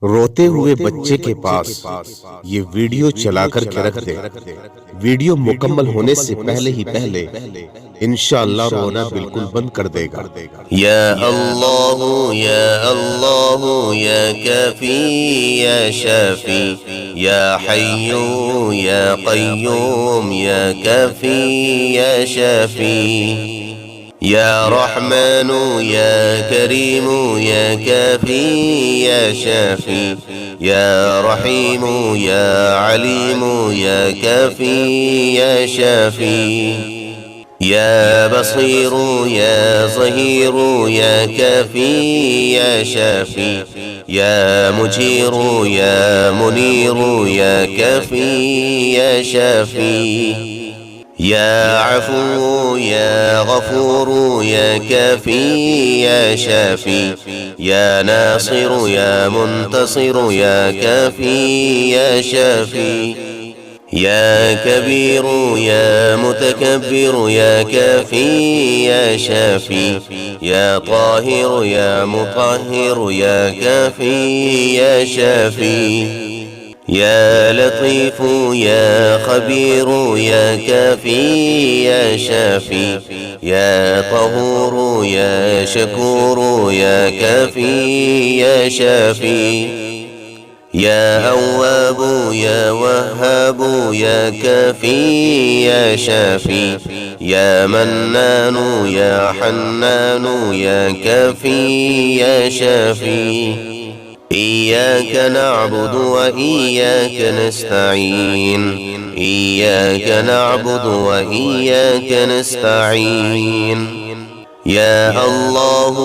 रोते हुए बच्चे के पास ये वीडियो चलाकर के रख दे। वीडियो मुकम्मल होने से पहले इंशाअल्लाह रोना बिल्कुल बंद कर देगा। या अल्लाह या काफी या शाफी या हय्यू या क़य्यूम या काफी या शाफी या रहमानु या करीमु या काफी या शाफी या रहीमु या अलीमु या काफी या शाफी या बसीरु या ज़हीरु या काफी या शाफी या मुजीरु या मुनीरु या काफी या शाफी या अफू या गफूर या काफी या शाफी या नासिर या मुंतसिर या काफी या शाफी या कबीर या मुतकब्बिर या काफी या शाफी या ताहिर या मुطهر या काफी या शाफी या लतीफ या खबीर या काफी या शाफी या तहूर या शकूर या काफी या शाफी या अव्वाब या वहाब या काफी या शाफी या मन्नान या हन्नान या काफी या शाफी إياك نعبد وإياك نستعين إياك نعبد وإياك نستعين يا الله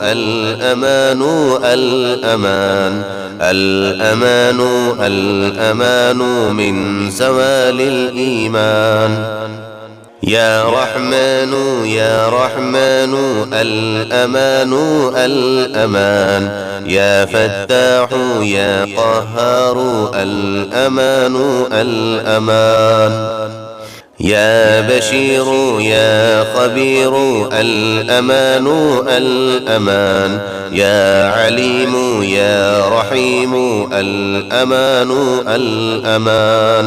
الأمان الأمان الأمان الأمان من زوال الإيمان يا رحمن الأمان الأمان يا فتاح يا قهار الأمان الأمان يا بشير يا خبير الأمان الأمان يا عليم يا رحيم الأمان الأمان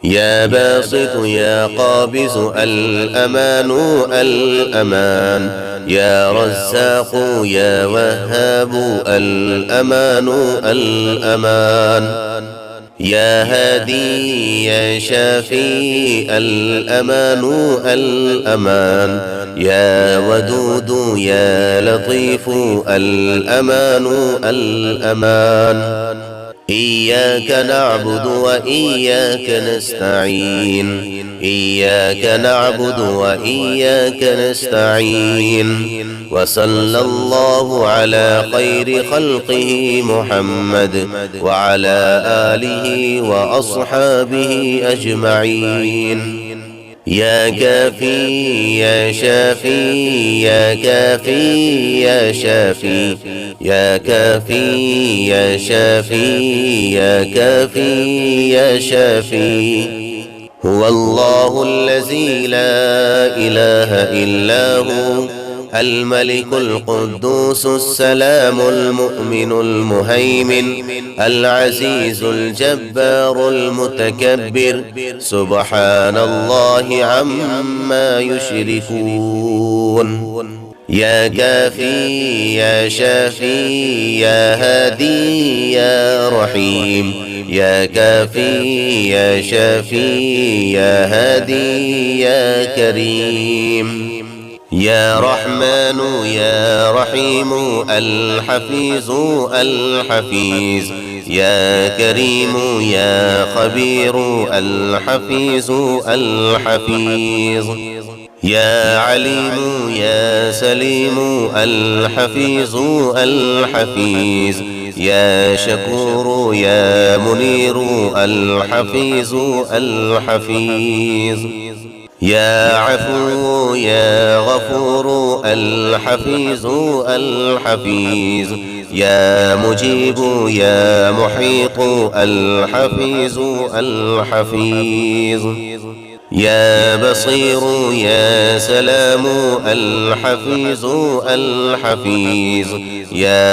يا باسط يا قابض الأمان الأمان يا رزاق يا وهاب الأمان الأمان يا هادي يا شافي الأمان الأمان يا ودود يا لطيف الأمان الأمان إياك نعبد وإياك نستعين إياك نعبد وإياك نستعين وصلى الله على خير خلقه محمد وعلى آله وأصحابه أجمعين يا كافي يا شافي يا كافي يا شافي يا كافي يا شافي يا كافي يا شافي هو الله الذي لا إله إلا هو الملك القدوس السلام المؤمن المهيمن العزيز الجبار المتكبر سبحان الله عما يشركون يا كافي يا شافي يا هادي يا رحيم يا كافي يا شافي يا هادي يا كريم يا رحمن يا رحيم الحفيظ الحفيظ يا كريم يا خبير الحفيظ الحفيظ يا عليم يا سليم الحفيظ الحفيظ يا شكور يا منير الحفيظ الحفيظ يا عفو يا غفور الحفيظ الحفيظ يا مجيب يا محيط الحفيظ الحفيظ يا بصير يا سلام الحفيظ الحفيظ يا